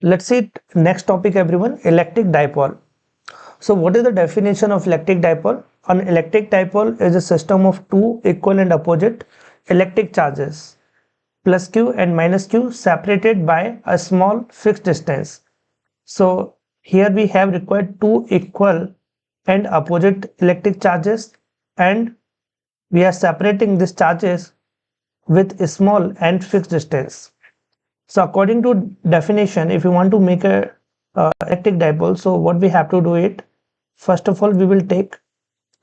Let's see next topic everyone, electric dipole. So what is the definition of electric dipole? An electric dipole is a system of two equal and opposite electric charges plus q and minus q separated by a small fixed distance. So here we have required two equal and opposite electric charges, and we are separating these charges with a small and fixed distance. So according to definition, if you want to make a electric dipole, so what we have to do it, first of all we will take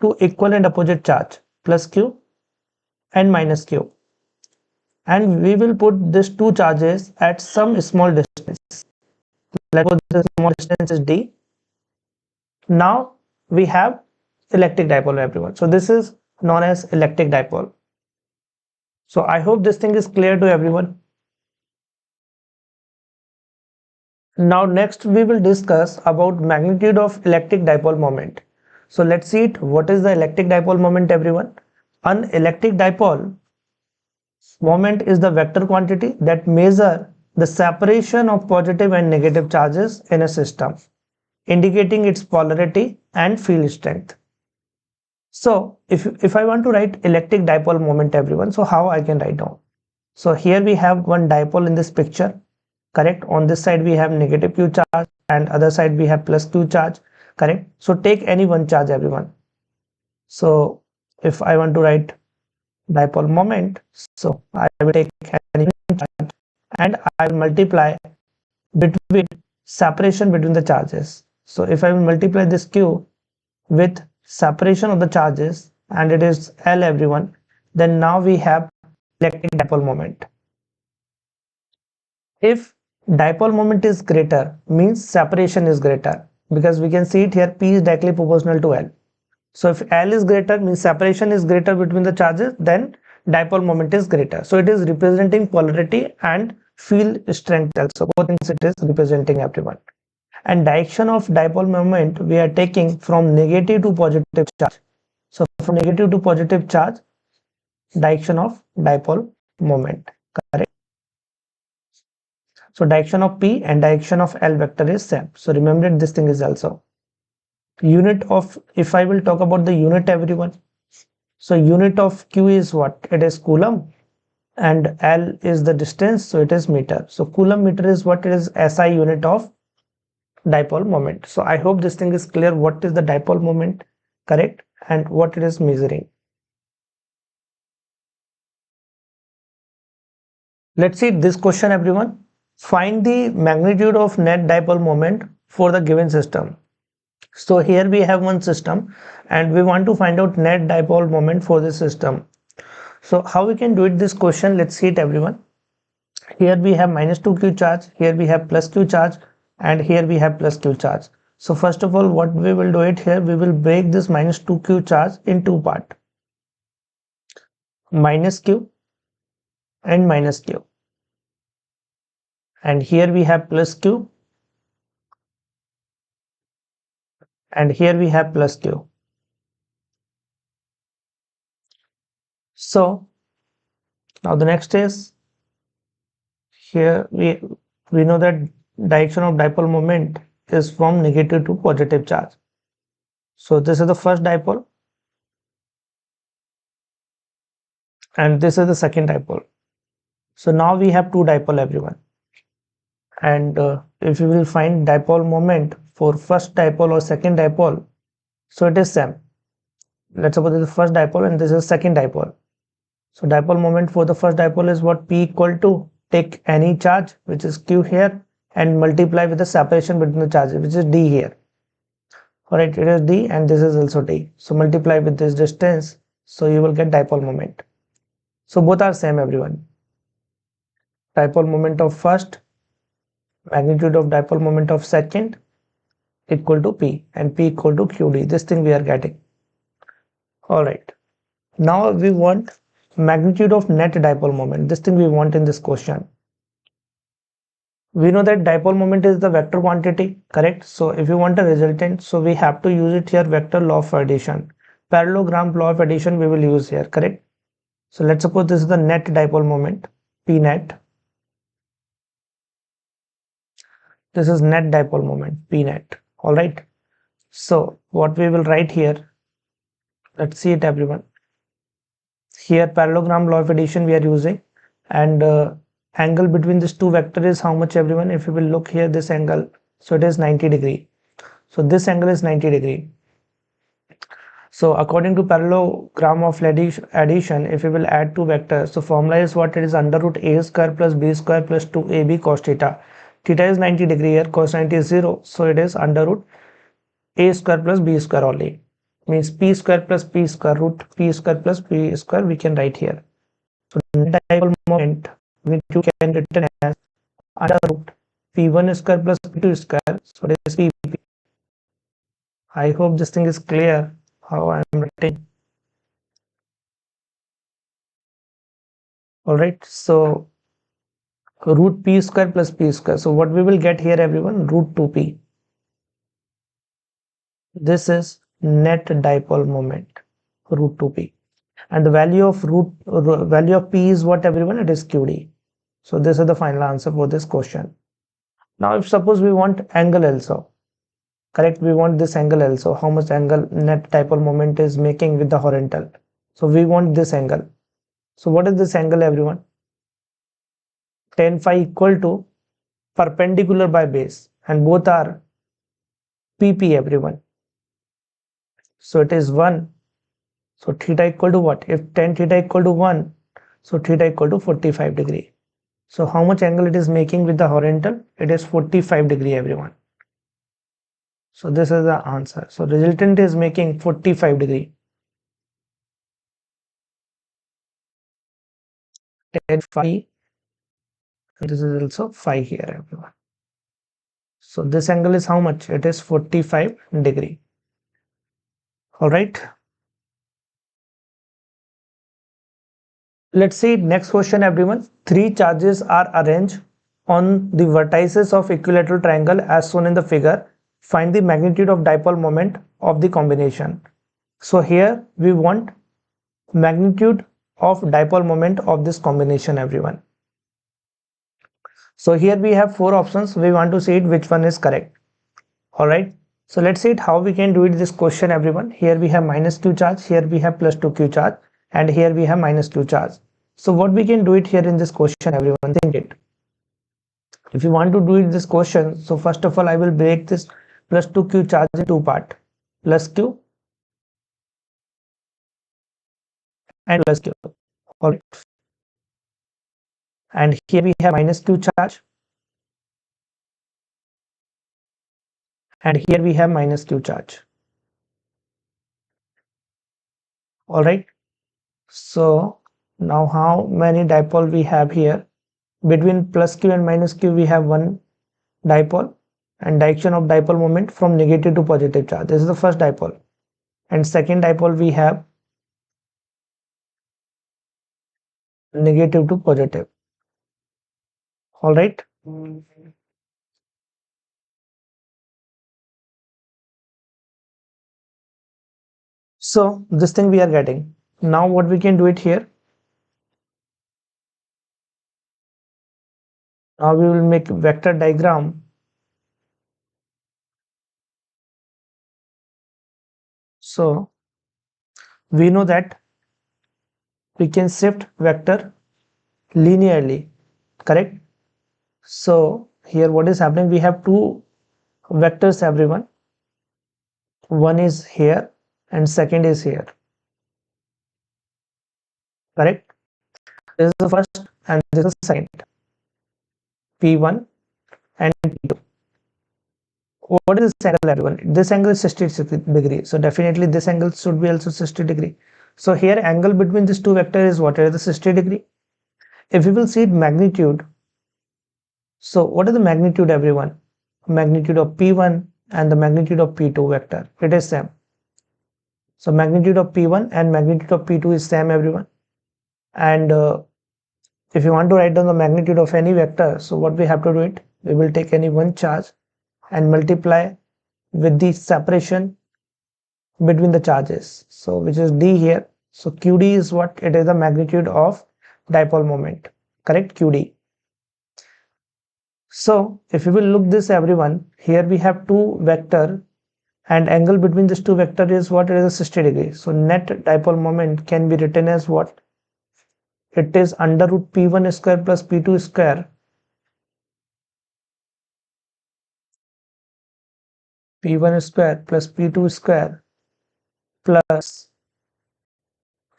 two equal and opposite charge plus q and minus q, and we will put these two charges at some small distance. Let's suppose the small distance is d. Now we have electric dipole everyone. So this is known as electric dipole. So I hope this thing is clear to everyone. Now next we will discuss about magnitude of electric dipole moment. So let's see it. What is the electric dipole moment everyone? An electric dipole moment is the vector quantity that measure the separation of positive and negative charges in a system, indicating its polarity and field strength. So if I want to write electric dipole moment everyone, so how I can write down? So here we have one dipole in this picture, correct? On this side we have negative q charge and other side we have plus q charge, correct? So take any one charge everyone. So if I want to write dipole moment, so I will take any one charge and I will multiply between separation between the charges. So if I will multiply this q with separation of the charges, and it is L everyone, then now we have electric dipole moment. If dipole moment is greater, means separation is greater, because we can see it here, P is directly proportional to L. So if L is greater, means separation is greater between the charges, then dipole moment is greater. So it is representing polarity and field strength also, both things it is representing everyone. And direction of dipole moment we are taking from negative to positive charge. So from negative to positive charge, direction of dipole moment, correct? So direction of P and direction of L vector is same. So remember this thing is also unit of, if I will talk about the unit everyone, so unit of Q is what? It is coulomb, and L is the distance, so it is meter. So coulomb meter is what? It is SI unit of dipole moment. So I hope this thing is clear, what is the dipole moment, correct, and what it is measuring. Let's see this question everyone. Find the magnitude of net dipole moment for the given system. So here we have one system and we want to find out net dipole moment for this system. So how we can do it this question? Let's see it everyone. Here we have minus 2q charge, here we have plus q charge, and here we have plus q charge. So first of all, what we will do it here, we will break this minus 2q charge in two parts, minus q and minus q, and here we have plus q and here we have plus q. So now the next is, here we know that direction of dipole moment is from negative to positive charge. So this is the first dipole and this is the second dipole. So now we have two dipole everyone, and if we will find dipole moment for first dipole or second dipole, so it is same. Let's suppose this is the first dipole and this is second dipole. So dipole moment for the first dipole is what? P equal to, take any charge which is q here and multiply with the separation between the charges, which is d here. Alright, it is d and this is also d. So multiply with this distance, so you will get dipole moment. So both are same everyone. Dipole moment of first, magnitude of dipole moment of second equal to P, and P equal to QD. This thing we are getting. Alright. Now we want magnitude of net dipole moment. This thing we want in this question. We know that dipole moment is the vector quantity, correct? So if you want a resultant, so we have to use it here, vector law of addition. Parallelogram law of addition we will use here, correct? So let's suppose this is the net dipole moment, P net. This is net dipole moment, P net. All right. So what we will write here, let's see it everyone. Here parallelogram law of addition we are using, and angle between these two vectors is how much everyone? If you will look here, this angle, so it is 90 degree. So this angle is 90 degree. So according to parallelogram of addition, if we will add two vectors, so formula is what? It is under root a square plus b square plus 2ab cos theta. Theta is 90 degree here, cos 90 is 0, so it is under root a square plus b square only. Means p square plus p square, root p square plus p square we can write here. So dipole moment which you can written as under root p1 square plus p2 square, so it is pp. I hope this thing is clear how I am writing. All right, so root p square plus p square. So what we will get here everyone? Root 2p. This is net dipole moment, root 2p. And the value of value of p is what everyone? It is qd. So this is the final answer for this question. Now if suppose we want angle also, correct, we want this angle also, how much angle net dipole moment is making with the horizontal. So we want this angle. So what is this angle everyone? Tan phi equal to perpendicular by base, and both are pp everyone. So it is 1. So theta equal to what? If tan theta equal to 1, so theta equal to 45 degree. So how much angle it is making with the horizontal? It is 45 degree everyone. So this is the answer. So resultant is making 45 degree. Tan phi, this is also phi here everyone. So this angle is how much? It is 45 degree. All right. Let's see next question everyone. Three charges are arranged on the vertices of equilateral triangle as shown in the figure. Find the magnitude of dipole moment of the combination. So here we want magnitude of dipole moment of this combination everyone. So here we have four options. We want to see it which one is correct. All right. So let's see it how we can do it this question everyone. Here we have minus q charge, here we have plus 2q charge, and here we have minus q charge. So what we can do it here in this question everyone, think it. If you want to do it this question, so first of all I will break this plus 2q charge in two part, plus q and plus q. All right. And here we have minus q charge, and here we have minus q charge. All right. So now how many dipole we have here? Between plus q and minus q we have one dipole, and direction of dipole moment from negative to positive charge. This is the first dipole, and second dipole we have negative to positive. All right. So this thing we are getting. Now what we can do it here? Now we will make vector diagram. So we know that we can shift vector linearly, correct? So here what is happening? We have two vectors everyone. One is here and second is here, correct? This is the first and this is the second, P1 and P2. What is this angle everyone? This angle is 60 degree. So definitely this angle should be also 60 degree. So here angle between these two vectors is what? Is the 60 degree. If we will see magnitude, so what is the magnitude everyone? Magnitude of P1 and the magnitude of P2 vector, it is same. So magnitude of P1 and magnitude of P2 is same everyone. And if you want to write down the magnitude of any vector, so what we have to do it? We will take any one charge and multiply with the separation between the charges, so which is d here. So qd is what? It is the magnitude of dipole moment, correct? Qd. So if you will look this everyone, here we have two vector and angle between these two vector is what? It is a 60 degrees. So net dipole moment can be written as what? It is under root p1 square plus p2 square, p1 square plus p2 square plus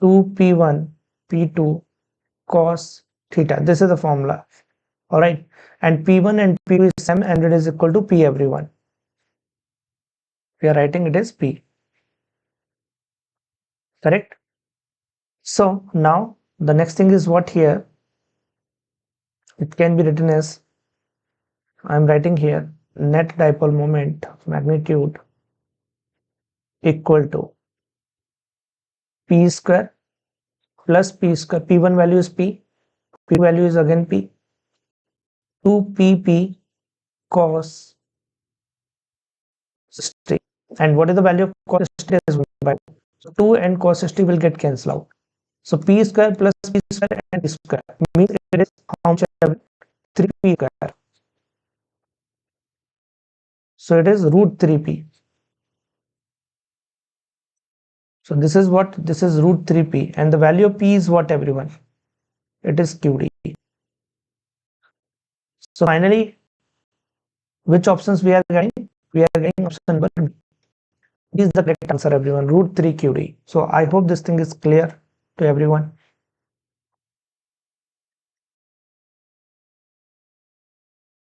2p1 p2 cos theta. This is the formula. All right, and p1 and p2 is same and it is equal to p everyone. We are writing it as p, correct? So now the next thing is what here? It can be written as, I am writing here, net dipole moment magnitude equal to p square plus p square. P1 value is p, p value is again p, 2pp cos 60. And what is the value of cos 60 is 1 by 2. So 2 and cos 60 will get cancelled out. So p square plus p square and p square means it is how much? 3p square. So it is root 3p. So this is what? This is root 3p and the value of p is what everyone? It is qd. So finally, which options we are getting? We are getting option number B. Is the correct answer everyone, root 3 qd. So I hope this thing is clear to everyone.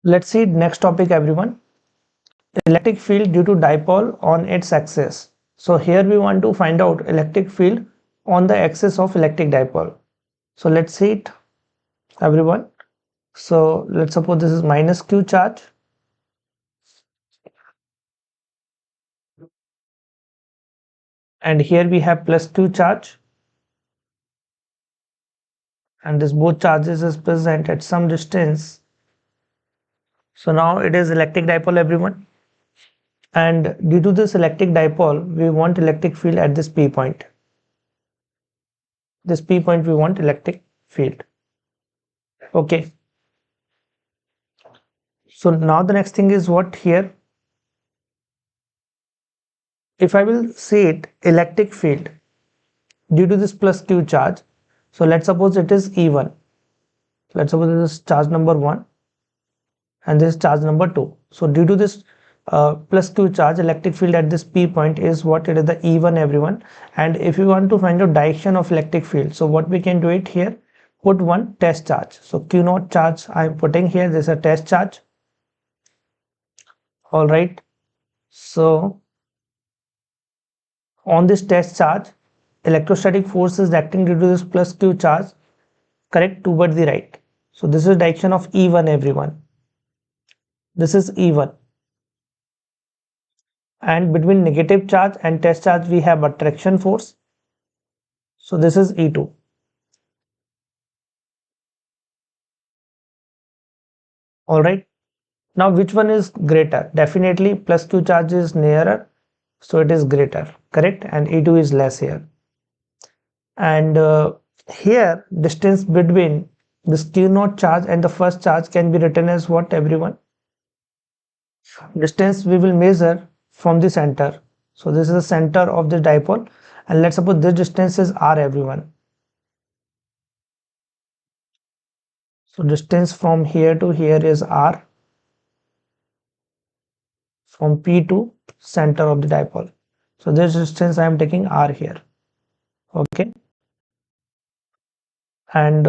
Let's see next topic everyone. Electric field due to dipole on its axis. So here we want to find out electric field on the axis of electric dipole. So let's see it everyone. So let's suppose this is minus q charge and here we have plus q charge, and this both charges is present at some distance. So now it is electric dipole everyone, and due to this electric dipole we want electric field at this p point. This p point we want electric field. Okay, so now the next thing is what here? If I will say it electric field due to this plus q charge, so let's suppose it is E1. Let's suppose this is charge number 1 and this is charge number 2. So due to this plus q charge, electric field at this p point is what? It is the E1 everyone. And if you want to find out direction of electric field, so what we can do it here, put one test charge. So q naught charge I am putting here, this is a test charge. All right, so on this test charge, electrostatic force is acting due to this plus q charge, correct, toward the right. So this is direction of E1 everyone. This is E1. And between negative charge and test charge we have attraction force. So this is E2. All right. Now which one is greater? Definitely plus q charge is nearer. So it is greater, correct? And E2 is less here. And here distance between this q naught charge and the first charge can be written as what everyone? Distance we will measure from the center. So this is the center of the dipole, and let's suppose this distance is r everyone. So distance from here to here is r, from P to center of the dipole. So this distance I am taking r here. Okay, and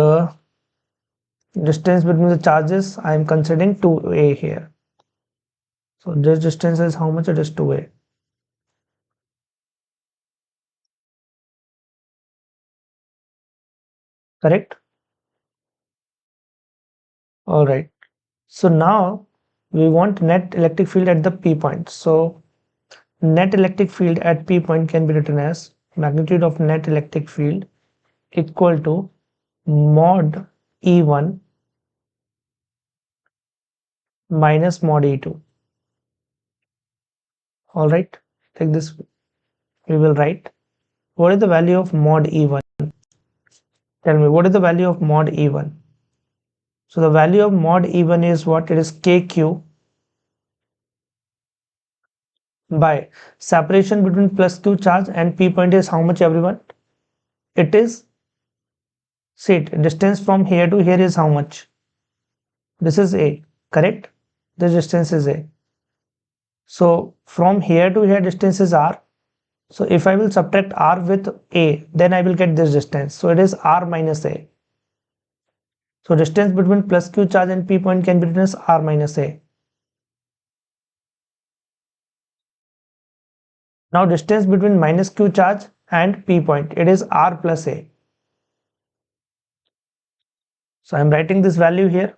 distance between the charges I am considering 2a here. So this distance is how much? It is 2a. Correct. All right. So now we want net electric field at the P point. So net electric field at P point can be written as magnitude of net electric field equal to mod E1 minus mod E2. All right. Take this. We will write. What is the value of mod E1? Tell me, what is the value of mod E1? So the value of mod E1 is what? It is KQ by separation between plus Q charge and P point is how much, everyone? It is, see it, distance from here to here is how much? This is A, correct? This distance is A. So from here to here distance is R. So if I will subtract R with A, then I will get this distance. So it is R minus A. So distance between plus Q charge and P point can be written as R minus A. Now distance between minus Q charge and P point, it is R plus A. So I am writing this value here,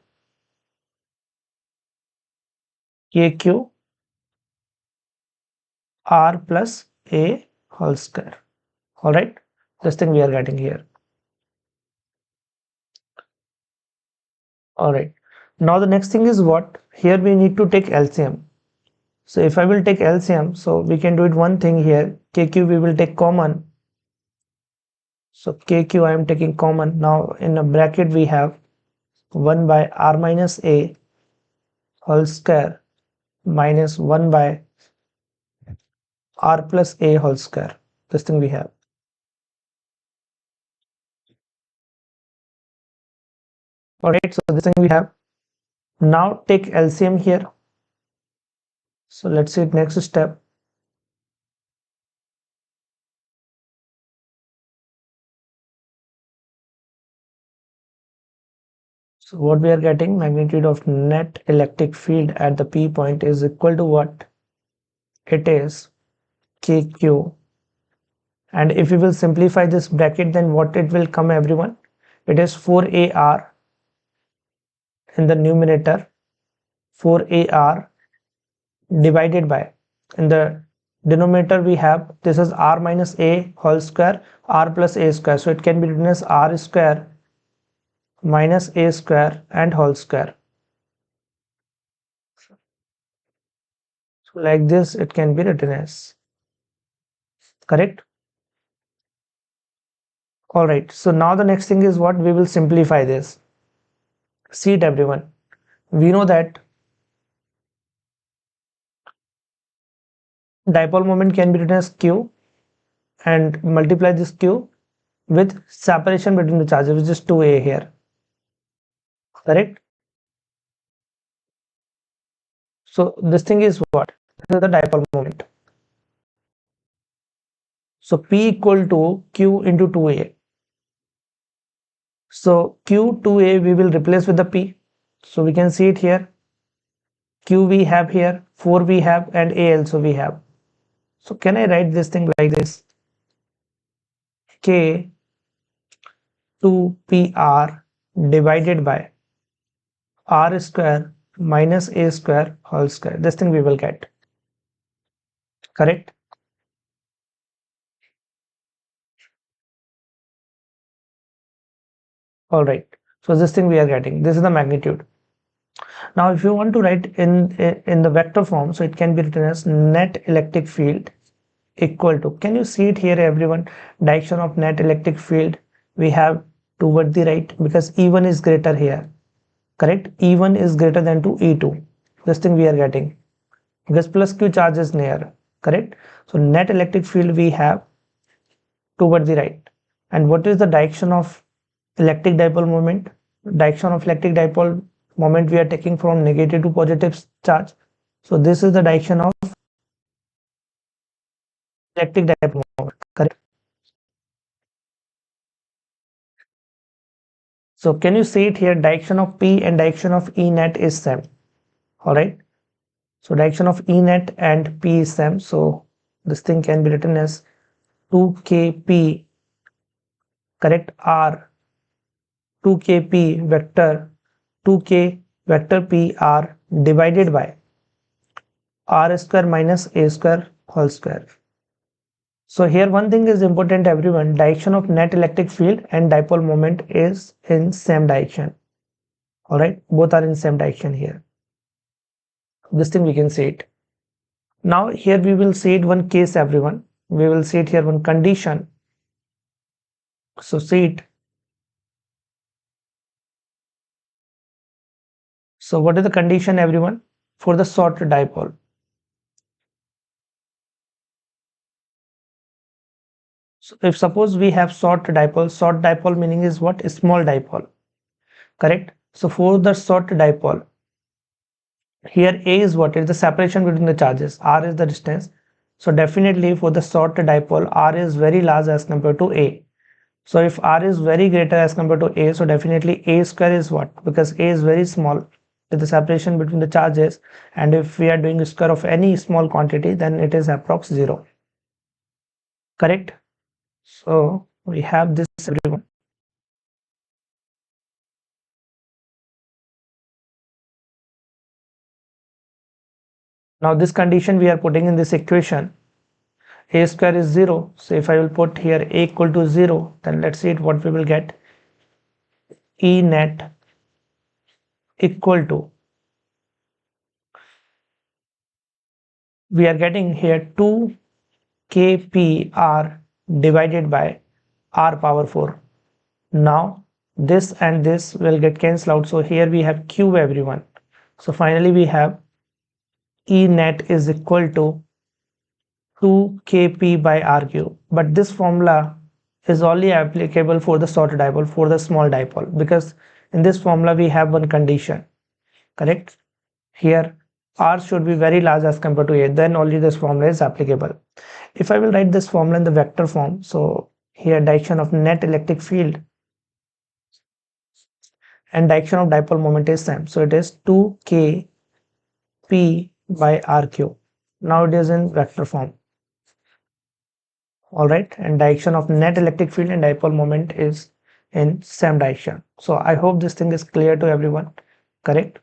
KQ R plus A whole square. All right, this thing we are getting here. All right, now the next thing is what? Here we need to take LCM. So if I will take LCM, so we can do it one thing here, KQ we will take common. So KQ I am taking common. Now in a bracket we have 1 by R minus A whole square minus 1 by R plus A whole square. This thing we have. Alright, so this thing we have. Now take LCM here. So let's see next step. So what we are getting, magnitude of net electric field at the P point is equal to what? It is KQ. And if we will simplify this bracket, then what it will come, everyone? It is 4AR in the numerator, 4AR divided by, in the denominator we have, this is R minus A whole square, R plus A square. So it can be written as R square minus A square and whole square. So like this it can be written as, correct? All right, so now the next thing is what? We will simplify this. See it, everyone. We know that dipole moment can be written as Q and multiply this Q with separation between the charges, which is 2A here, correct? So this thing is what? This is the dipole moment. So P equal to Q into 2A. So Q 2A we will replace with the P. So we can see it here. Q we have here, 4 we have, and A also we have. So can I write this thing like this? K 2PR divided by R square minus A square whole square. This thing we will get, correct? All right, so this thing we are getting, this is the magnitude. Now if you want to write in the vector form, so it can be written as net electric field equal to, can you see it here, everyone? Direction of net electric field we have toward the right, because E1 is greater here, correct? E1 is greater than to E2. This thing we are getting because plus Q charge is near, correct? So net electric field we have toward the right. And what is the direction of electric dipole moment? Direction of electric dipole moment we are taking from negative to positive charge. So this is the direction of electric dipole moment, correct? So can you see it here? Direction of P and direction of E net is same. All right. So direction of E net and P is same. So this thing can be written as 2kp, correct? R 2kp vector 2k vector p r divided by r square minus a square whole square. So here one thing is important, everyone. Direction of net electric field and dipole moment is in same direction. All right, both are in same direction here. This thing we can see it. Now here we will see it one case, everyone. We will see it here one condition. So see it. So what is the condition, everyone, for the short dipole? So if suppose we have short dipole meaning is what? A small dipole, correct? So for the short dipole, here A is what? Is the separation between the charges, R is the distance. So definitely for the short dipole, R is very large as compared to A. So if R is very greater as compared to A, so definitely A square is what? Because A is very small with the separation between the charges, and if we are doing the square of any small quantity, then it is approx 0, correct? So we have this, everyone. Now this condition we are putting in this equation, A square is 0. So if I will put here A equal to 0, then let's see what we will get. E net equal to, we are getting here 2 kpr divided by r power 4. Now this and this will get cancelled out, so here we have q, everyone. So finally we have E net is equal to 2 kp by r cube, but this formula is only applicable for the short dipole, for the small dipole, because in this formula we have one condition, correct? Here r should be very large as compared to a, then only this formula is applicable. If I will write this formula in the vector form, so here direction of net electric field and direction of dipole moment is same, so it is 2 k p by r cube. Now it is in vector form, all right, and direction of net electric field and dipole moment is in same direction. So I hope this thing is clear to everyone, correct?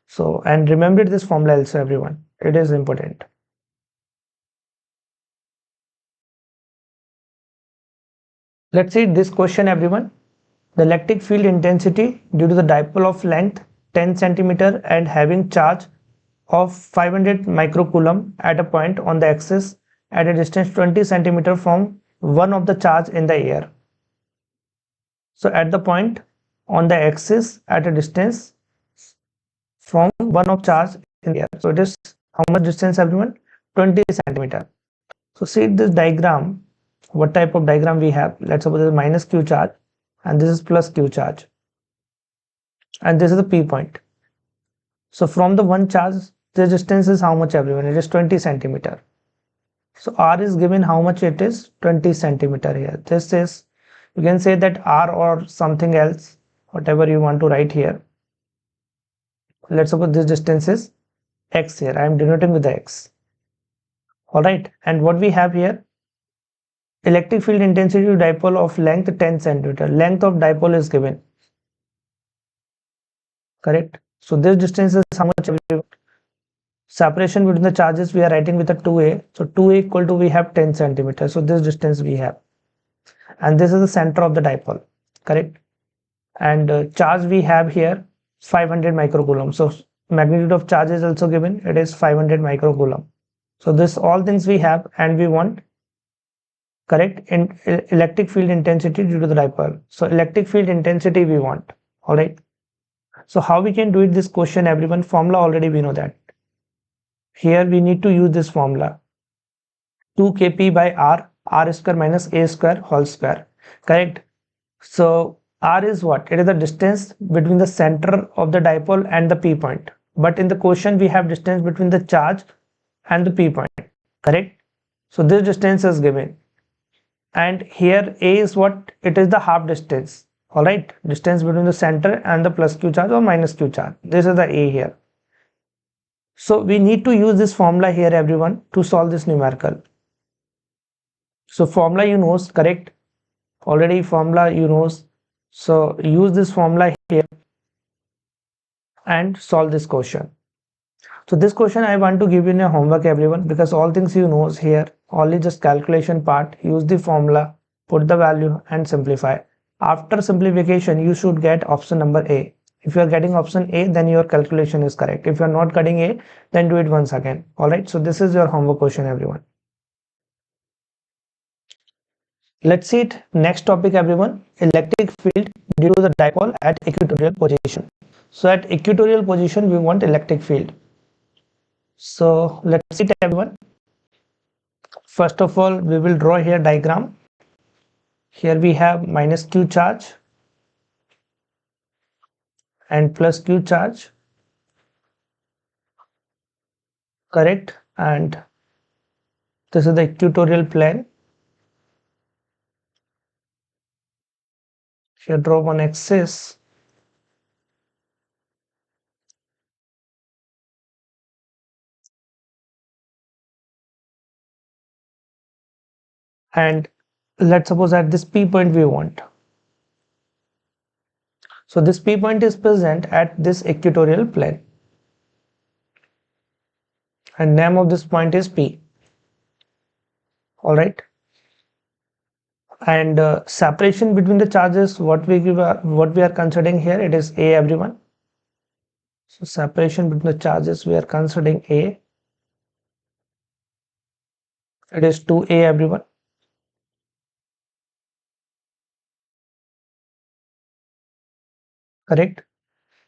So, and remember this formula also, everyone, it is important. Let's see this question, everyone. The electric field intensity due to the dipole of length 10 centimeter and having charge of 500 microcoulomb at a point on the axis at a distance 20 centimeter from one of the charge in the air. So at the point on the axis at a distance from one of charge in the air. So it is how much distance, everyone? 20 centimeter. So see this diagram, what type of diagram we have. Let's suppose this is minus q charge and this is plus q charge, and this is the p point. So from the one charge, the distance is how much, everyone? It is 20 centimeter. So r is given how much? It is 20 centimeter here. This is, you can say that r or something else, whatever you want to write here. Let's suppose this distance is x here. I am denoting with the x. All right. And what we have here? Electric field intensity to dipole of length 10 centimeter. Length of dipole is given. Correct. So this distance is how much? Separation between the charges we are writing with a 2a. So 2a equal to, we have 10 centimeters. So this distance we have. And this is the center of the dipole. Correct. And charge we have here 500 microcoulomb. So magnitude of charge is also given. It is 500 microcoulomb. So this all things we have, and we want, correct, in electric field intensity due to the dipole. So electric field intensity we want. All right. So how we can do it this question, everyone? Formula already we know that. Here we need to use this formula, 2 kp by r square minus a square whole square, correct? So r is what? It is the distance between the center of the dipole and the p point, but in the question we have distance between the charge and the p point, correct? So this distance is given, and here a is what? It is the half distance, all right, distance between the center and the plus q charge or minus q charge. This is the a here. So we need to use this formula here, everyone, to solve this numerical. So formula you knows, correct? Already formula you knows. So use this formula here and solve this question. So this question I want to give you in a homework, everyone, because all things you knows here, only just calculation part. Use the formula, put the value and simplify. After simplification, you should get option number A. If you are getting option A, then your calculation is correct. If you are not getting A, then do it once again. All right. So this is your homework question, everyone. Let's see it. Next topic, everyone. Electric field due to the dipole at equatorial position. So at equatorial position we want electric field. So let's see everyone. First of all, we will draw here diagram. Here we have minus q charge and plus q charge, correct? And this is the equatorial plane. Here draw one axis, and let's suppose at this P point we want. So this P point is present at this equatorial plane, and name of this point is P. All right. And separation between the charges, what we are considering here, it is A, everyone. So separation between the charges we are considering A. It is 2A, everyone. Correct.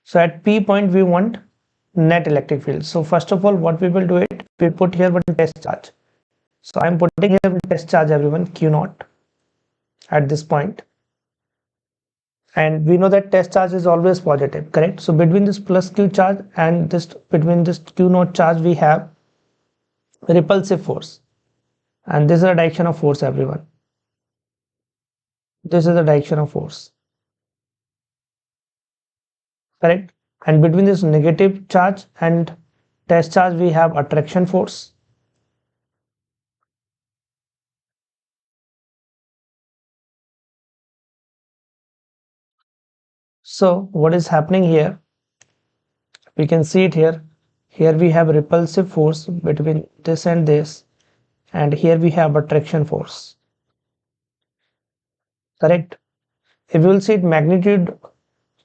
So at P point we want net electric field. So first of all, what we will do it, we put here one test charge. So I am putting here one test charge, everyone, Q naught at this point. And we know that test charge is always positive, correct? So between this plus Q charge and this, between this Q naught charge, we have repulsive force. And this is the direction of force, everyone. This is the direction of force, correct? And between this negative charge and test charge, we have attraction force. So what is happening here? We can see it here. Here we have repulsive force between this and this, and here we have attraction force, correct? If you will see it, magnitude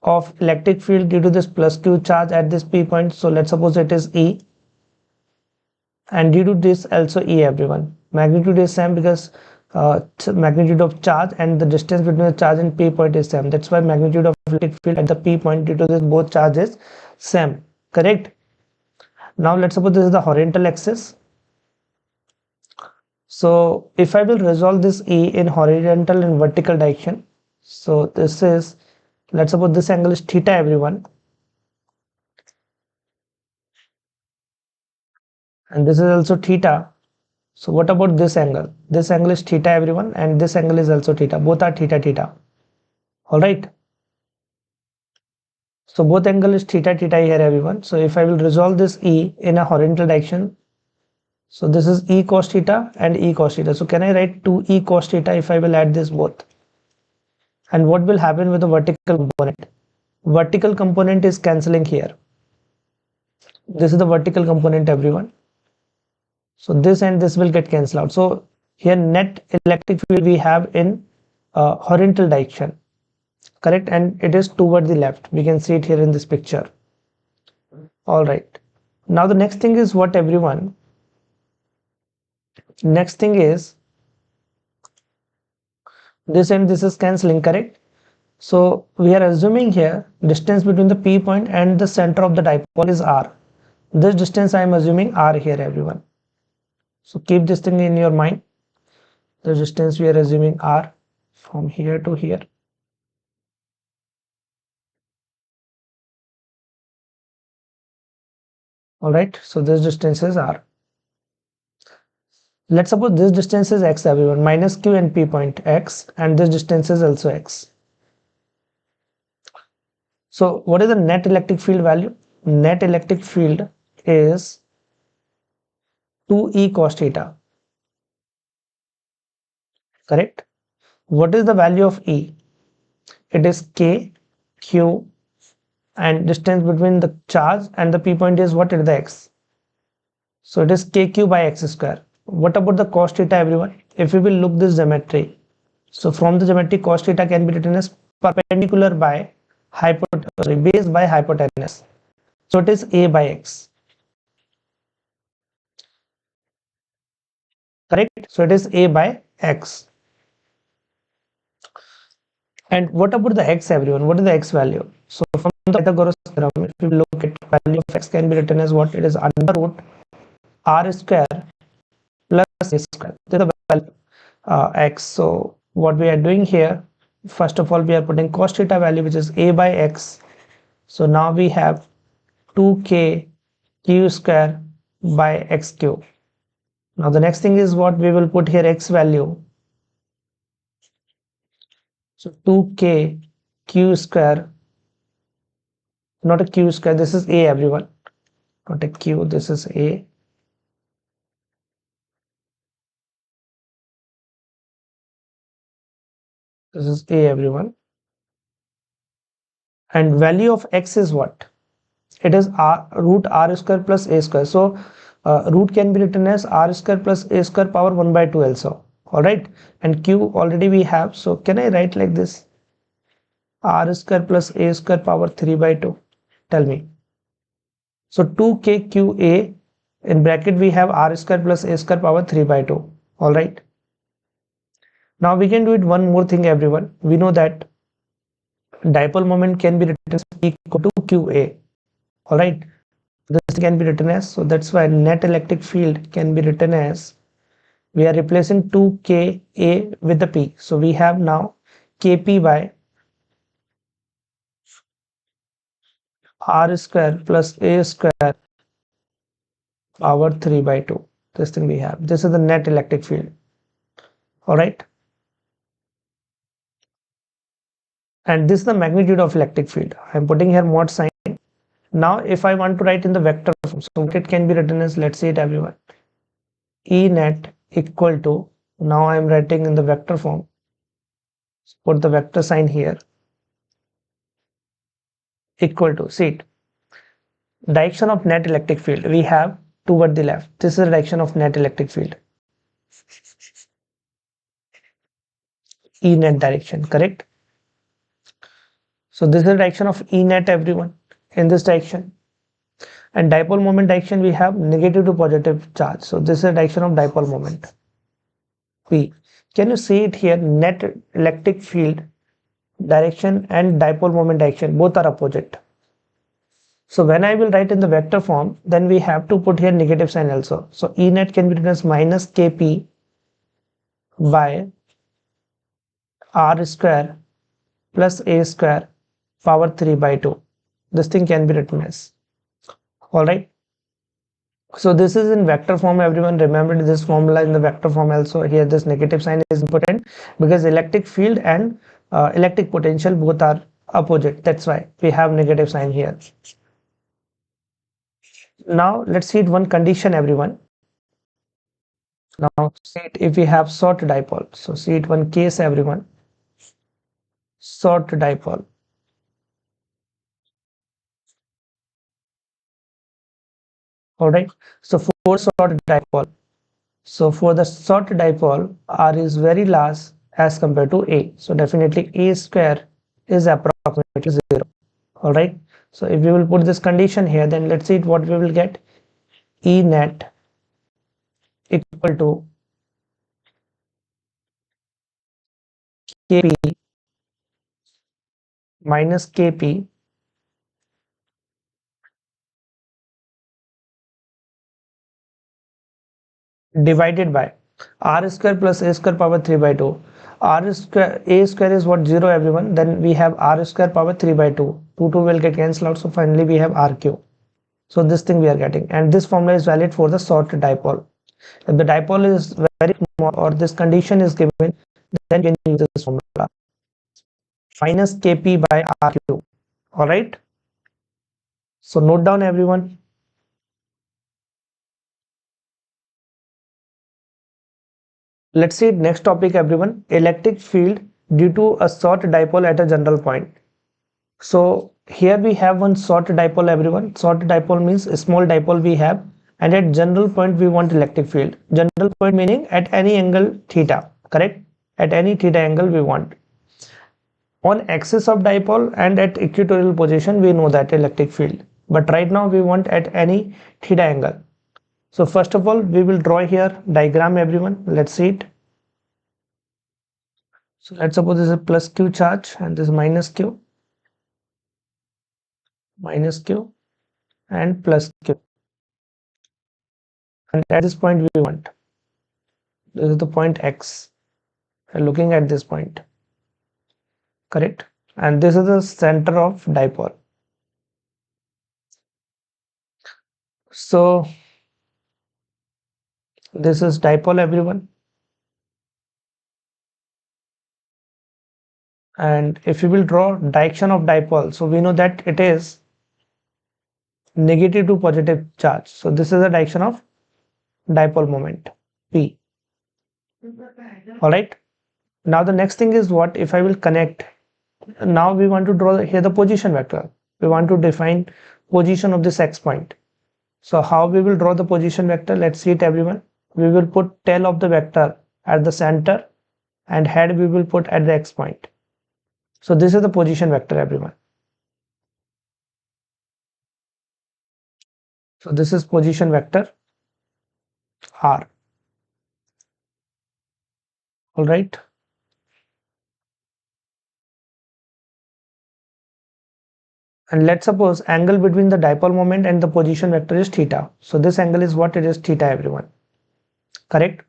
of electric field due to this plus Q charge at this P point, so let's suppose it is E, and due to this also E, everyone. Magnitude is same because magnitude of charge and the distance between the charge and P point is same. That's why magnitude of electric field at the P point due to this both charges same, correct? Now let's suppose this is the horizontal axis. So if I will resolve this E in horizontal and vertical direction, so this is, let's suppose this angle is theta, everyone, and this is also theta. So what about this angle? This angle is theta, everyone, and this angle is also theta. Both are theta theta. All right. So both angle is theta theta here, everyone. So if I will resolve this E in a horizontal direction, so this is E cos theta and E cos theta. So can I write 2E cos theta if I will add this both? And what will happen with the vertical component? Vertical component is cancelling here. This is the vertical component, everyone. So this and this will get cancelled out. So here net electric field we have in horizontal direction, correct? And it is toward the left. We can see it here in this picture. All right. Now the next thing is what, everyone? Next thing is this and this is cancelling, correct? So we are assuming here distance between the P point and the center of the dipole is R. This distance I am assuming R here, everyone. So keep this thing in your mind. The distance we are assuming R from here to here. All right. So this distance is R. Let's suppose this distance is X, everyone, minus Q and P point X, and this distance is also X. So what is the net electric field value? Net electric field is 2E cos theta, correct? What is the value of E? It is K, Q, and distance between the charge and the P point is what? It is the X. So it is KQ by X square. What about the cos theta, everyone? If we will look this geometry, so from the geometry cos theta can be written as perpendicular by base by hypotenuse. So it is A by X. Correct? So it is A by X. And what about the X, everyone? What is the X value? So from the Pythagoras theorem, if we look at value of x can be written as what? It is under root r square plus a square. This is the value x. So what we are doing here, first of all, we are putting cos theta value, which is a by x. So now we have 2k q square by x cube. Now the next thing is what we will put here, x value. So 2k q square, not a q square, this is a, everyone, not a q, this is a. This is a, everyone. And value of x is what? It is root r square plus a square. So root can be written as r square plus a square power 1 by 2 also. All right. And q already we have. So can I write like this? R square plus a square power 3 by 2. Tell me. So 2kqa, in bracket we have r square plus a square power 3 by 2. All right. Now we can do it one more thing, everyone. We know that dipole moment can be written as equal to qa. All right. This can be written as, so that's why net electric field can be written as, we are replacing 2ka with the p. So we have now kp by r square plus a square power 3 by 2. This thing we have. This is the net electric field. All right. And this is the magnitude of electric field. I'm putting here mod sign. Now if I want to write in the vector form, so it can be written as, let's see it, everyone. E net equal to, now I'm writing in the vector form. Put the vector sign here. Equal to, see it, direction of net electric field we have toward the left. This is the direction of net electric field. E net direction, correct? So this is the direction of E net, everyone, in this direction. And dipole moment direction we have negative to positive charge. So this is the direction of dipole moment. P. Can you see it here? Net electric field direction and dipole moment direction both are opposite. So when I will write in the vector form, then we have to put here negative sign also. So E net can be written as minus kp by r square plus a square power 3 by 2. This thing can be written as. All right. So this is in vector form, everyone. Remember this formula in the vector form also. Here this negative sign is important because electric field and electric potential both are opposite. That's why we have negative sign here. Now let's see it one condition, everyone. Now see it if we have short dipole. So see it one case, everyone. Short dipole. All right. So for short dipole. So for the short dipole, R is very large as compared to A. So definitely A square is approximately 0. All right. So if we will put this condition here, then let's see what we will get. E net equal to Kp minus Kp divided by r square plus a square power 3 by 2. R square, a square is what? 0, everyone. Then we have r square power 3 by 2. 2 will get cancelled out. So finally we have r cube. So this thing we are getting, and this formula is valid for the short dipole. If the dipole is very small or this condition is given, then you can use this formula minus kp by r cube. All right. So note down, everyone. Let's see next topic, everyone. Electric field due to a short dipole at a general point. So here we have one short dipole, everyone. Short dipole means a small dipole we have, and at general point we want electric field. General point meaning at any angle theta, correct? At any theta angle we want. On axis of dipole and at equatorial position we know that electric field. But right now we want at any theta angle. So first of all we will draw here diagram, everyone. Let's see it. So let's suppose this is a plus q charge and this is minus q. minus q and plus q, and at this point we want, this is the point x, we're looking at this point, correct, and this is the center of dipole. So this is dipole, everyone, and if we will draw direction of dipole, so we know that it is negative to positive charge, so this is the direction of dipole moment p. All right, now the next thing is what, if I will connect, now we want to draw here the position vector, we want to define position of this x point. So how we will draw the position vector, let's see it, everyone. We will put tail of the vector at the center and head we will put at the x point. So this is the position vector, everyone. So this is position vector r. All right, and let's suppose angle between the dipole moment and the position vector is theta. So this angle is what, it is theta, everyone, correct.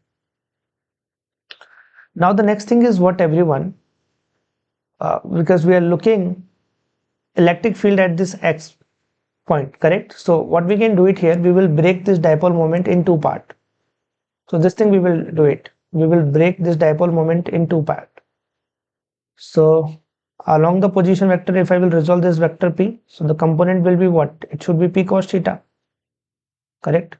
Now the next thing is what, everyone, because we are looking electric field at this x point, correct. So what we can do it here, we will break this dipole moment in two parts. So this thing we will do it, we will break this dipole moment in two parts. So along the position vector, if I will resolve this vector p, so the component will be what, it should be p cos theta, correct,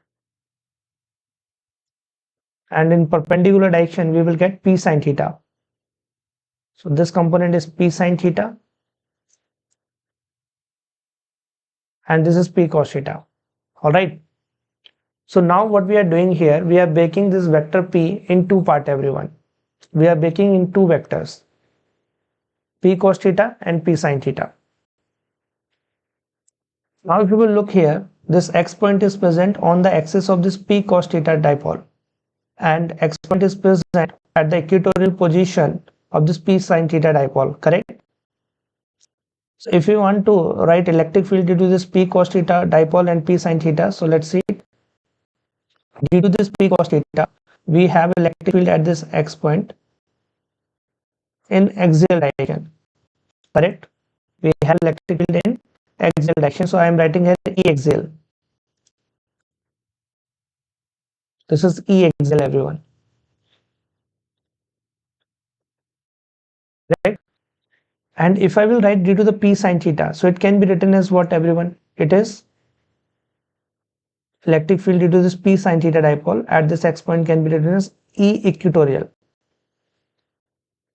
and in perpendicular direction we will get p sin theta. So this component is p sin theta and this is p cos theta. All right, so now what we are doing here, we are breaking this vector p in two parts, everyone. We are breaking in two vectors, p cos theta and p sin theta. Now if you will look here, this x point is present on the axis of this p cos theta dipole, and x point is present at the equatorial position of this p sin theta dipole, correct. So if we want to write electric field due to this p cos theta dipole and p sin theta, so let's see, due to this p cos theta we have electric field at this x point in axial direction, correct. We have electric field in axial direction, so I am writing here E axial. This is E axial, everyone, right. And if I will write due to the p sin theta, so it can be written as what, everyone, it is electric field due to this p sin theta dipole at this x point can be written as E equatorial.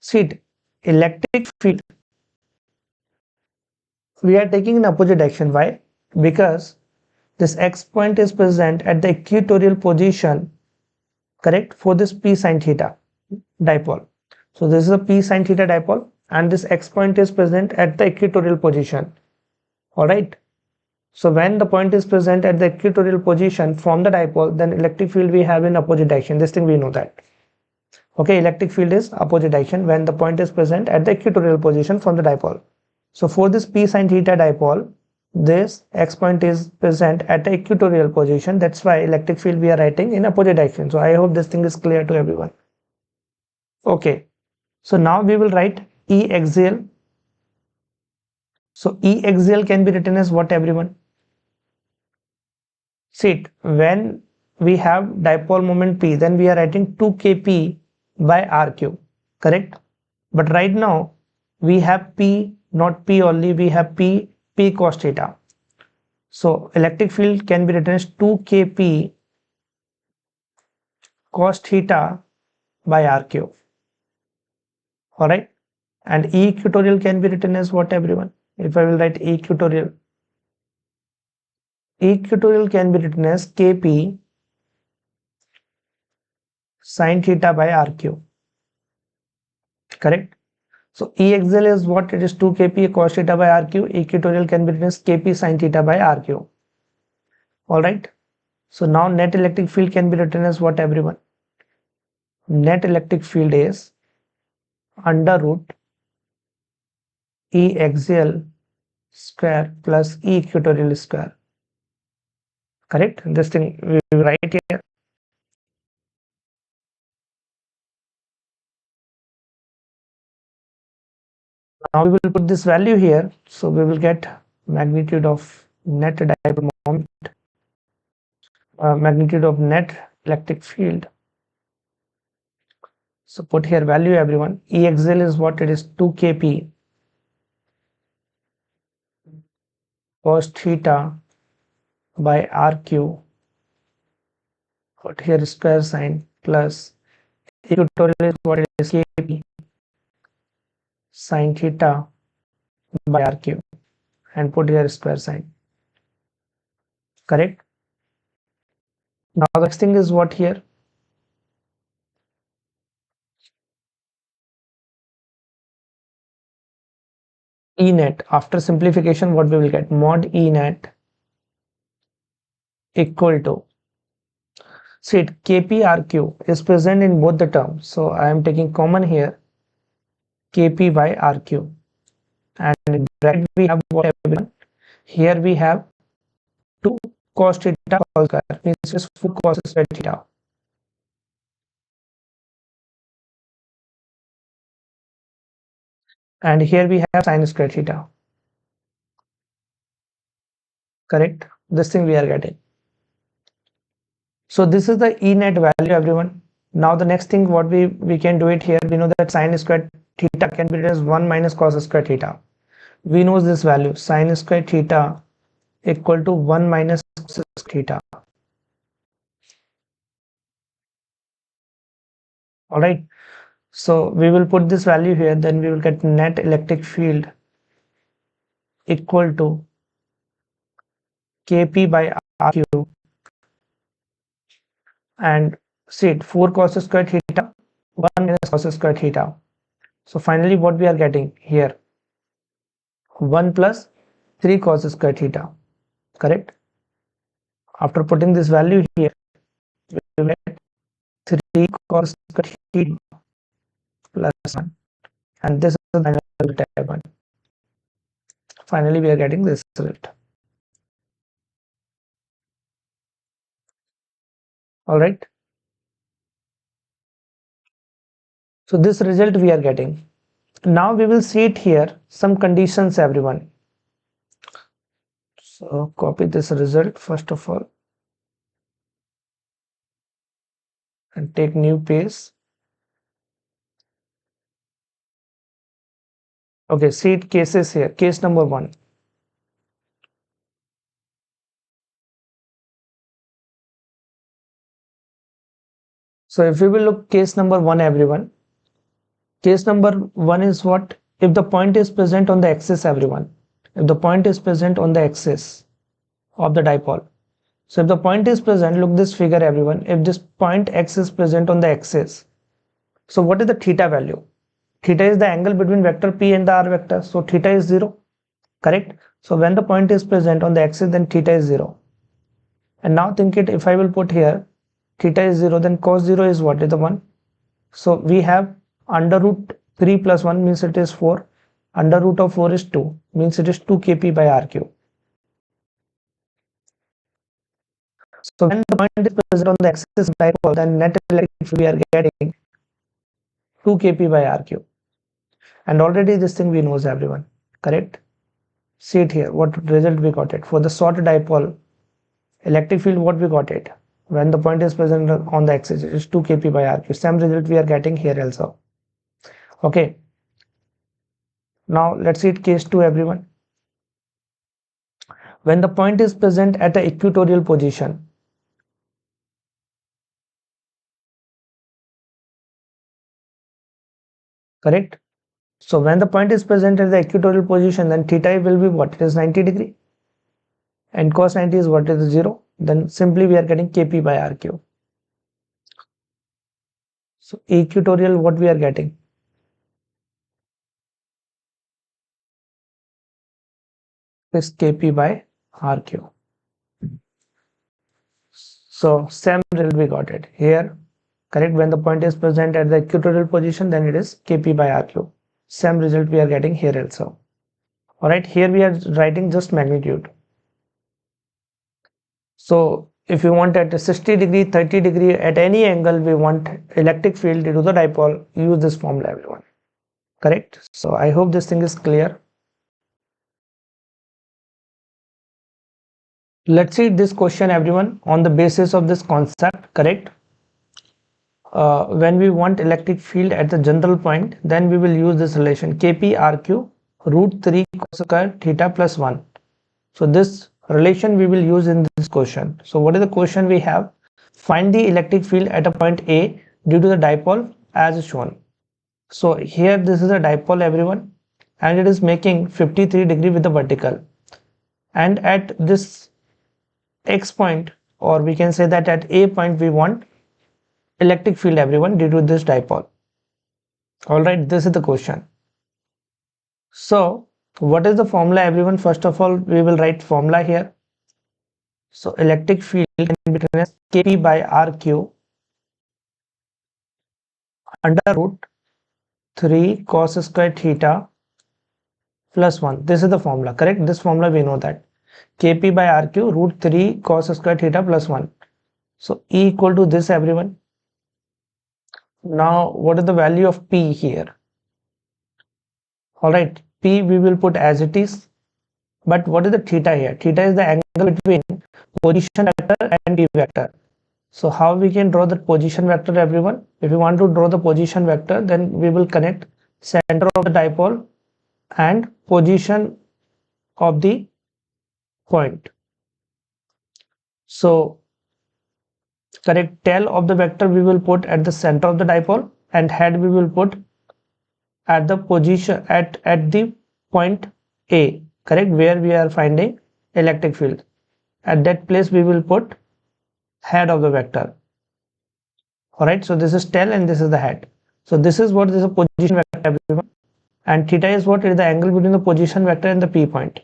See it, electric field we are taking in opposite direction. Why? Because this x point is present at the equatorial position, correct, for this p sin theta dipole. So this is a p sin theta dipole and this x point is present at the equatorial position. All right, so when the point is present at the equatorial position from the dipole, then electric field we have in opposite direction. This thing we know that. Okay, electric field is opposite direction when the point is present at the equatorial position from the dipole. So for this p sin theta dipole, this x point is present at the equatorial position. That's why electric field we are writing in opposite direction. So I hope this thing is clear to everyone. Okay, so now we will write E axial. So E axial can be written as what, everyone? See it, when we have dipole moment p, then we are writing 2kp by r cube, correct. But right now we have p, not p only, we have p cos theta. So electric field can be written as 2kp cos theta by r cube. All right, and E equatorial can be written as what, everyone? If I will write E equatorial can be written as kp sin theta by r cube, correct. So E axial is what, it is 2kp cos theta by r cube. Equatorial can be written as kp sin theta by r cube. All right, so now net electric field can be written as what, everyone? Net electric field is under root E axial square plus E equatorial square. Correct? This thing we will write here. Now we will put this value here. So we will get magnitude of net dipole moment, magnitude of net electric field. So put here value everyone. EXL is what it is, 2 kp cos theta by RQ. Put here square sign plus equatorial is what it is, kp sin theta by RQ, and put here square sign. Correct? Now the next thing is what here? E net. After simplification, what we will get? Mod E net equal to, see it, KPRQ is present in both the terms. So I am taking common here, KP by RQ. And in bracket we have what everyone? Here we have 2 cos theta whole square, means just 4 cos square theta. And here we have sin square theta. Correct? This thing we are getting. So this is the E net value everyone. Now the next thing what we can do it here, we know that sin square theta can be written as 1 minus cos square theta. We know this value, sin square theta equal to 1 minus cos theta. Alright, so we will put this value here, then we will get net electric field equal to Kp by Rq, and see it, 4 cos square theta, 1 minus cos square theta. So finally what we are getting here, 1 plus 3 cos square theta. Correct? After putting this value here, we will get 3 cos square theta plus 1, and this is the final result 1. Finally we are getting this result. All right, so this result we are getting. Now we will see it here, some conditions everyone. So copy this result first of all and take new page. Okay, see it cases here. Case number 1. So if we will look case number 1 everyone, case number 1 is what? If the point is present on the axis everyone, if the point is present on the axis of the dipole. So if the point is present, look this figure everyone, if this point X is present on the axis, so what is the theta value? Theta is the angle between vector P and the R vector, so theta is 0. Correct? So when the point is present on the axis, then theta is 0. And now think it, if I will put here theta is 0, then cos 0 is what? Is the 1. So we have under root 3 plus 1 means it is 4. Under root of 4 is 2, means it is 2 kp by RQ. So when the point is present on the axis dipole, then net electric field we are getting 2 kp by RQ. And already this thing we knows everyone. Correct? See it here, what result we got it. For the short dipole, electric field what we got it. When the point is present on the axis, it is 2 kp by RQ. Same result we are getting here also. Okay. Now let's see it case 2 everyone. When the point is present at an equatorial position, correct? So when the point is present at the equatorial position, then theta will be what? It is 90 degree. And cos 90 is what? Is 0. Then simply we are getting kp by RQ. So equatorial what we are getting? Is kp by RQ. So same result we got it here. Correct? When the point is present at the equatorial position, then it is kp by RQ. Same result we are getting here also. All right, here we are writing just magnitude. So if you want at a 60 degree, 30 degree, at any angle we want electric field due to the dipole, use this formula everyone. Correct? So I hope this thing is clear. Let's see this question everyone on the basis of this concept. Correct? When we want electric field at the general point, then we will use this relation Kp Rq root 3 cos square theta plus 1. So this relation we will use in this question. So what is the question we have? Find the electric field at a point A due to the dipole as shown. So here this is a dipole everyone, and it is making 53 degree with the vertical, and at this X point, or we can say that at A point we want electric field everyone due to this dipole. All right, this is the question. So what is the formula everyone? First of all, we will write formula here. So electric field can be written as Kp by Rq under root 3 cos square theta plus 1. This is the formula, correct? This formula we know that Kp by Rq root 3 cos square theta plus 1. So E equal to this everyone. Now what is the value of P here? All right, P we will put as it is. But what is the theta here? Theta is the angle between position vector and P vector. So how we can draw the position vector everyone? If you want to draw the position vector, then we will connect center of the dipole and position of the point. So correct, tail of the vector we will put at the center of the dipole, and head we will put at the position at the point A, correct, where we are finding electric field. At that place we will put head of the vector. All right, so this is tail and this is the head. So this is what is a position vector everyone, and theta is what is the angle between the position vector and the P point.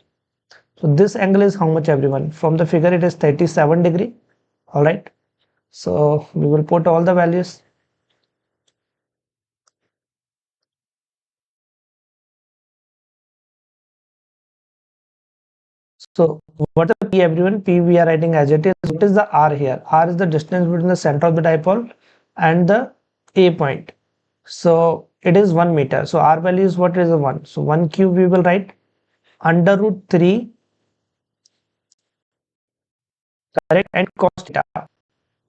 So this angle is how much everyone? From the figure it is 37 degree. All right, so we will put all the values. So what is the P everyone? P we are writing as it is. What is the R here? R is the distance between the center of the dipole and the A point. So it is 1 meter. So R value is what is a 1. So 1 cube we will write under root 3, correct, and cos theta.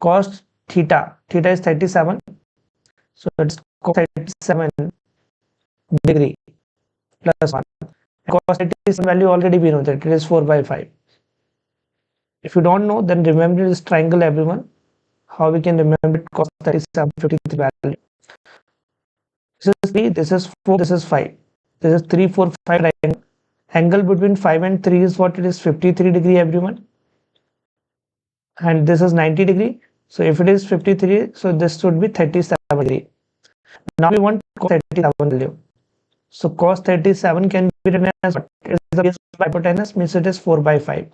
Cos theta. Theta is 37. So it's cos 37 degree plus 1. Cos 37 value already we know that it is 4 by 5. If you don't know, then remember this triangle everyone. How we can remember it? Cos 37 53 value. This is 3, this is 4, this is 5. This is 3, 4, 5 triangle. Angle between 5 and 3 is what? It is 53 degree everyone. And this is 90 degree. So if it is 53, so this should be 37 degree. Now we want cos 37 value. So cos 37 can be written as what? It is the base of hypotenuse, means it is 4 by 5.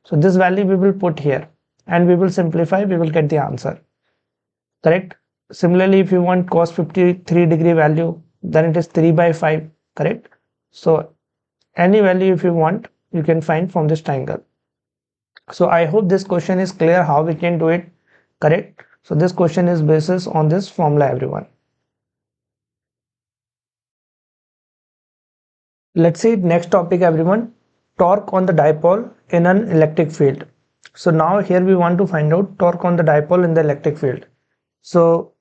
So this value we will put here and we will simplify, we will get the answer. Correct? Similarly, if you want cos 53 degree value, then it is 3 by 5. Correct? So any value if you want, you can find from this triangle. So I hope this question is clear how we can do it. Correct? So this question is basis on this formula everyone. Let's see next topic everyone. Torque on the dipole in an electric field. So now here we want to find out torque on the dipole in the electric field. So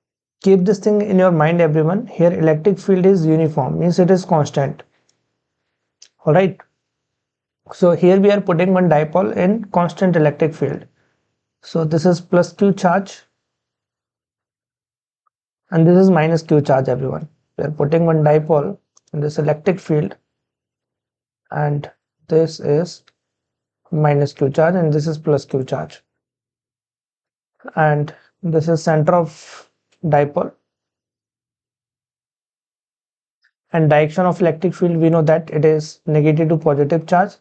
keep this thing in your mind everyone. Here electric field is uniform, means it is constant. All right. So here we are putting one dipole in constant electric field. So this is plus Q charge and this is minus Q charge everyone. We are putting one dipole in this electric field, and this is minus Q charge and this is plus Q charge, and this is center of dipole, and direction of electric field we know that it is negative to positive charge.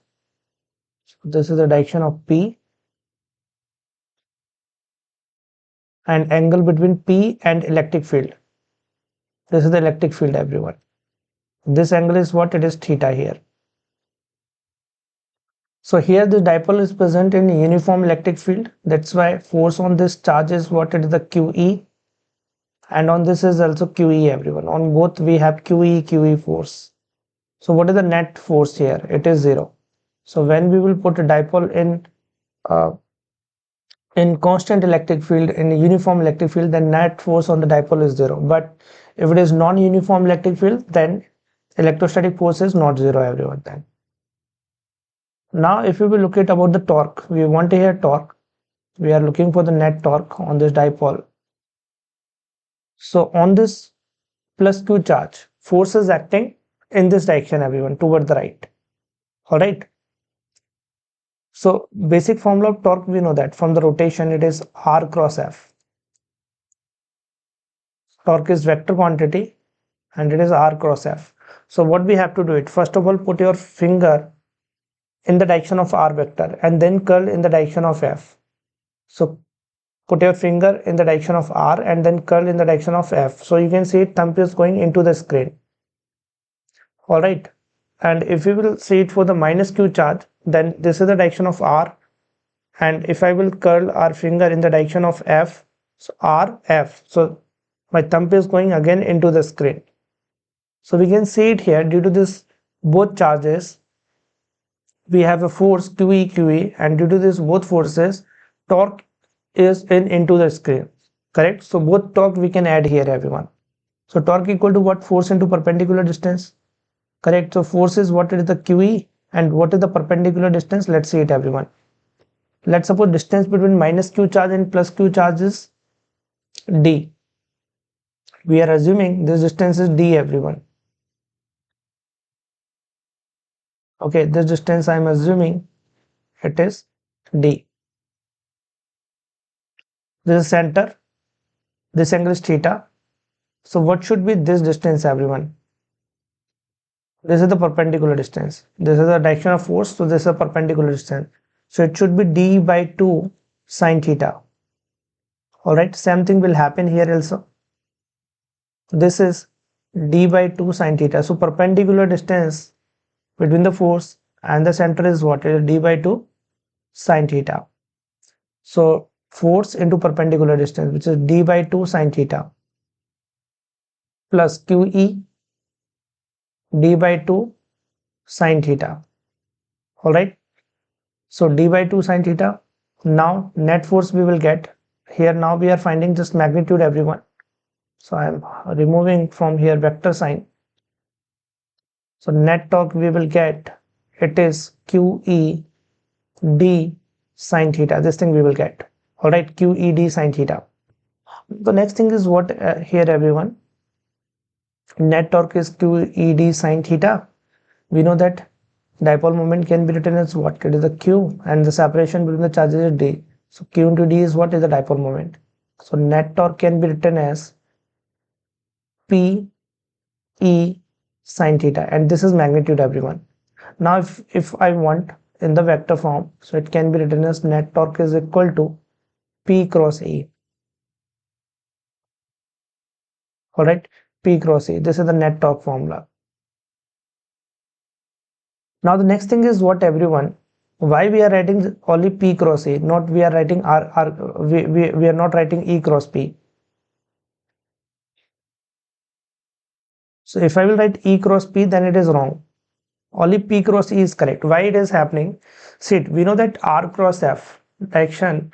So this is the direction of P, and angle between P and electric field, this is the electric field everyone. This angle is what? It is theta here. So here the dipole is present in uniform electric field. That's why force on this charge is what? It is the QE, and on this is also QE, everyone. On both we have QE force. So what is the net force here? It is 0. So when we will put a dipole in constant electric field, in a uniform electric field, then net force on the dipole is 0. But if it is non-uniform electric field, then electrostatic force is not 0, everyone. Then now if we will look at about the torque, we want to hear torque. We are looking for the net torque on this dipole. So on this plus Q charge, force is acting in this direction, everyone, toward the right. All right. So basic formula of torque, we know that from the rotation it is R cross F. Torque is vector quantity and it is R cross F. So what we have to do it, first of all, put your finger in the direction of R vector and then curl in the direction of F. So put your finger in the direction of R and then curl in the direction of F. So you can see thumb is going into the screen. All right. And if we will see it for the minus Q charge, then this is the direction of R. And if I will curl our finger in the direction of F, so R, F. So my thumb is going again into the screen. So we can see it here, due to this both charges, we have a force QE, and due to this both forces, torque is into the screen, correct? So both torque we can add here, everyone. So torque equal to what? Force into perpendicular distance, correct? So force is what? It is the QE, and what is the perpendicular distance? Let's see it, everyone. Let's suppose distance between minus Q charge and plus Q charge is D. We are assuming this distance is D, everyone. Okay, this distance I am assuming it is D. This is center, this angle is theta. So what should be this distance, everyone? This is the perpendicular distance. This is the direction of force, so this is a perpendicular distance. So it should be D by 2 sine theta. Alright, same thing will happen here also. This is D by 2 sine theta. So perpendicular distance between the force and the center is what? It is D by 2 sine theta. So force into perpendicular distance, which is D by 2 sine theta, plus QE D by 2 sine theta. Alright. So D by 2 sine theta. Now net force we will get here. Now we are finding this magnitude, everyone. So I am removing from here vector sign. So net torque we will get, it is QE D sine theta. This thing we will get. Alright, QE D sine theta. The next thing is what here, everyone? Net torque is QED sine theta. We know that dipole moment can be written as what? It is the Q, and the separation between the charges is D. So Q into D is what? Is the dipole moment. So net torque can be written as P E sine theta, and this is magnitude, everyone. Now if I want in the vector form, so it can be written as net torque is equal to P cross E. Alright, P cross E. This is the net torque formula. Now the next thing is what, everyone? Why we are writing only P cross E, not we are writing we are not writing E cross P. So if I will write E cross P, then it is wrong. Only P cross E is correct. Why it is happening? See, we know that R cross F, direction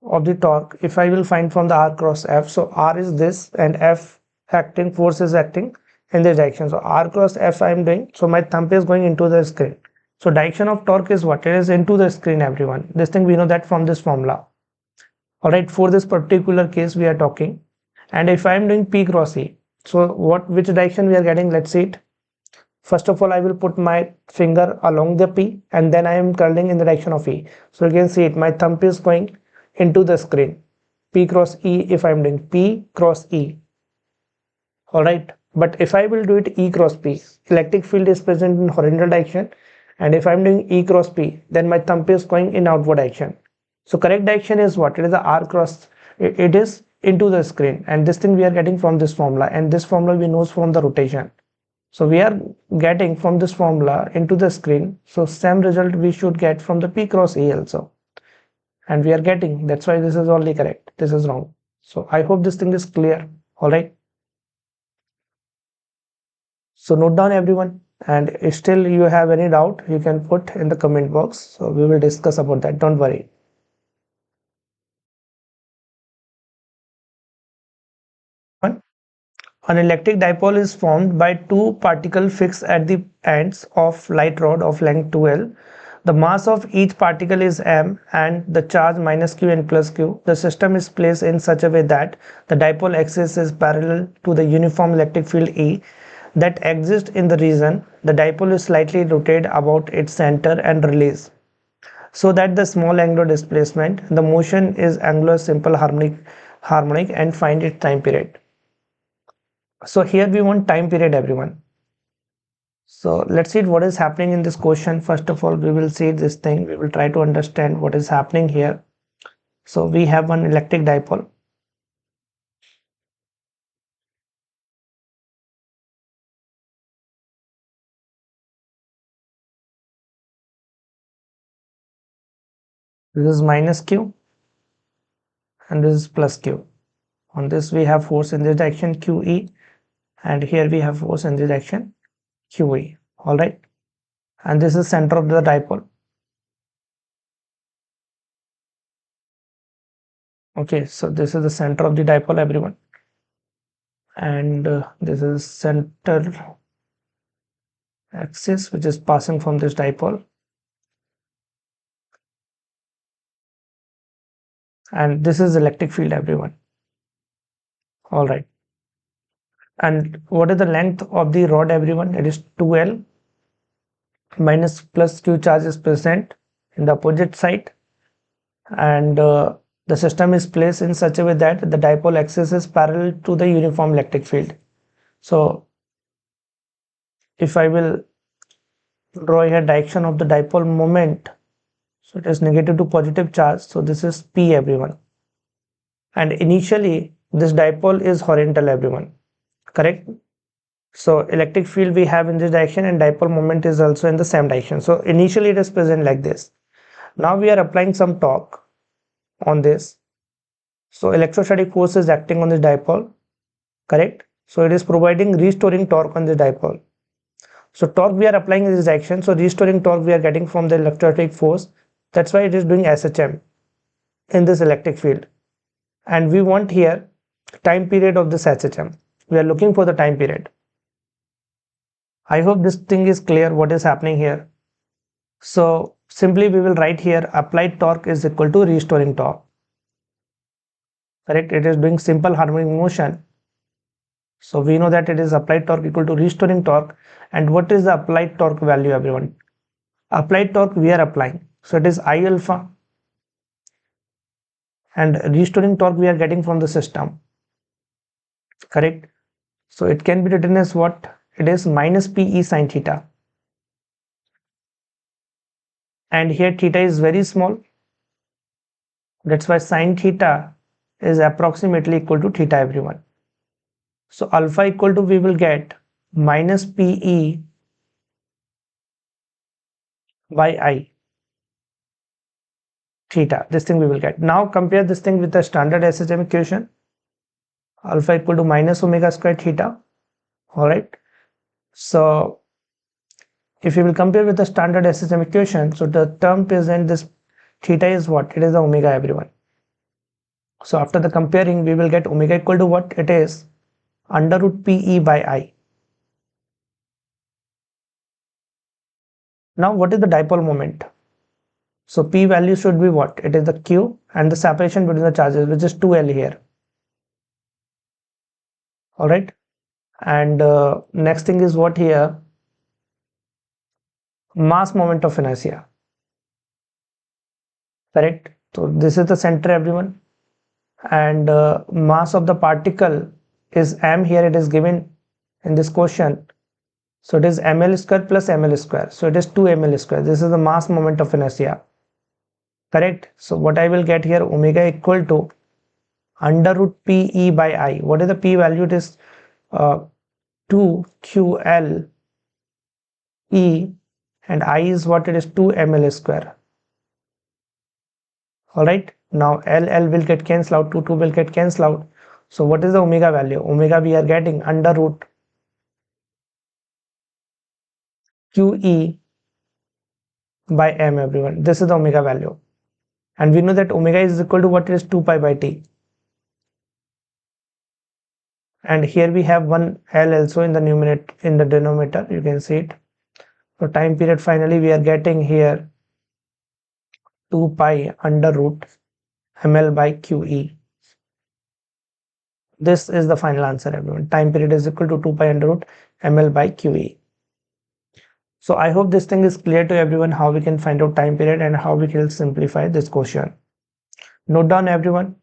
of the torque, if I will find from the R cross F, so R is this and F acting, force is acting in this direction. So R cross F I am doing, so my thumb is going into the screen. So direction of torque is what? It is into the screen, everyone. This thing we know that from this formula. Alright, for this particular case we are talking. And if I am doing P cross E, so which direction we are getting? Let's see it. First of all, I will put my finger along the P and then I am curling in the direction of E. So you can see it, my thumb is going into the screen. P cross E, if I am doing P cross E. Alright, but if I will do it E cross P, electric field is present in horizontal direction, and if I am doing E cross P, then my thumb is going in outward direction. So correct direction is what? It is the R cross, it is into the screen, and this thing we are getting from this formula, and this formula we know from the rotation. So we are getting from this formula into the screen. So same result we should get from the P cross E also. And we are getting, that's why this is only correct. This is wrong. So I hope this thing is clear. All right. So note down everyone. And if still you have any doubt, you can put in the comment box. So we will discuss about that. Don't worry. An electric dipole is formed by two particles fixed at the ends of light rod of length 2L. The mass of each particle is m and the charge minus q and plus q. The system is placed in such a way that the dipole axis is parallel to the uniform electric field E that exists in the region. The dipole is slightly rotated about its center and released so that the small angular displacement, the motion is angular simple harmonic and find its time period. So here we want time period everyone. So let's see what is happening in this question. First of all, we will see this thing. We will try to understand what is happening here. So we have one electric dipole. This is minus q and this is plus q. On this we have force in this direction QE and here we have force in this direction QE. All right. And this is center of the dipole. Okay, so this is the center of the dipole everyone. And this is center axis which is passing from this dipole. And this is electric field everyone. All right. And what is the length of the rod everyone? It is 2L minus plus q charge is present in the opposite side. And the system is placed in such a way that the dipole axis is parallel to the uniform electric field. So if I will draw here direction of the dipole moment, so it is negative to positive charge. So this is P everyone. And initially this dipole is horizontal everyone. Correct? So electric field we have in this direction and dipole moment is also in the same direction. So initially it is present like this. Now we are applying some torque on this. So electrostatic force is acting on this dipole. Correct? So it is providing restoring torque on the dipole. So torque we are applying in this direction. So restoring torque we are getting from the electrostatic force. That's why it is doing SHM in this electric field. And we want here time period of this SHM. We are looking for the time period. I hope this thing is clear what is happening here. So simply we will write here applied torque is equal to restoring torque. Correct? It is doing simple harmonic motion. So we know that it is applied torque equal to restoring torque. And what is the applied torque value everyone? Applied torque we are applying. So it is I alpha. And restoring torque we are getting from the system. Correct? So it can be written as what? It is minus PE sine theta. And here theta is very small. That's why sine theta is approximately equal to theta everyone. So alpha equal to we will get minus PE by I theta. This thing we will get. Now compare this thing with the standard SHM equation. Alpha equal to minus omega square theta. All right. So if you will compare with the standard SHM equation, so the term present this theta is what? It is the omega everyone. So after the comparing, we will get omega equal to what? It is under root PE by I. Now what is the dipole moment? So P value should be what? It is the Q and the separation between the charges, which is 2L here. All right. And next thing is what here? Mass moment of inertia. Correct. So this is the center everyone. And mass of the particle is m. Here it is given in this question. So it is ml square plus ml square. So it is 2 ml square. This is the mass moment of inertia. Correct. So what I will get here, omega equal to under root PE by I. What is the P value? It is 2QL E, and I is what it is, 2ml square. Alright, now L will get cancelled out, 2 will get cancelled out. So what is the omega value? Omega we are getting under root QE by m, everyone. This is the omega value. And we know that omega is equal to what is 2 pi by t. And here we have one L also in the numerator, in the denominator, you can see it. So time period, finally we are getting here 2 pi under root ml by QE. This is the final answer, everyone. Time period is equal to 2 pi under root ml by QE. So I hope this thing is clear to everyone, how we can find out time period and how we can simplify this question. Note down, everyone.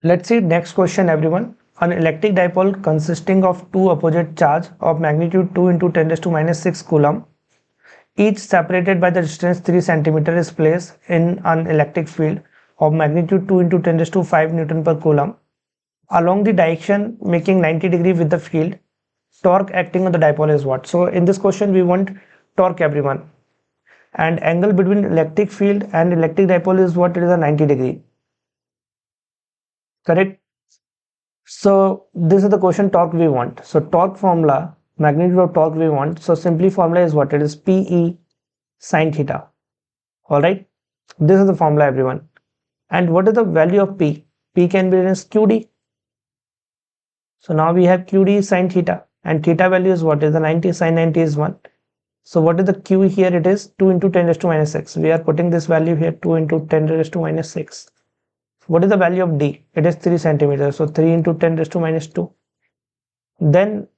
Let's see next question, everyone. An electric dipole consisting of two opposite charge of magnitude 2 into 10 raised to minus 6 coulomb, each separated by the distance 3 centimeter, is placed in an electric field of magnitude 2 into 10 raised to 5 Newton per coulomb along the direction making 90 degree with the field. Torque acting on the dipole is what? So in this question we want torque, everyone, and angle between electric field and electric dipole is what? It is a 90 degree. Correct? So this is the question torque we want. So torque formula, magnitude of torque we want. So simply formula is what? It is PE sine theta. Alright, this is the formula, everyone. And what is the value of P? P can be written as QD. So now we have QD sine theta, and theta value is what? Is the 90, sine 90 is 1. So what is the Q here? It is 2 into 10 raised to minus 6. We are putting this value here, 2 into 10 raised to minus 6. What is the value of D? It is 3 centimeters. So 3 into 10 raised to minus 2. Then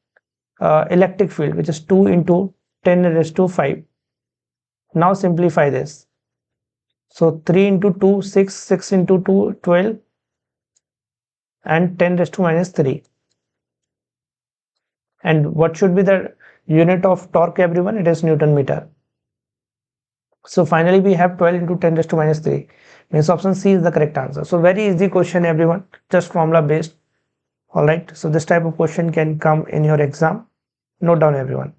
electric field, which is 2 into 10 raised to 5. Now simplify this. So 3 into 2, 6, 6 into 2, 12, and 10 raised to minus 3. And what should be the unit of torque, everyone? It is Newton meter. So finally we have 12 into 10 raised to minus 3. Means option C is the correct answer. So very easy question, everyone, just formula based. Alright, so this type of question can come in your exam. Note down, everyone.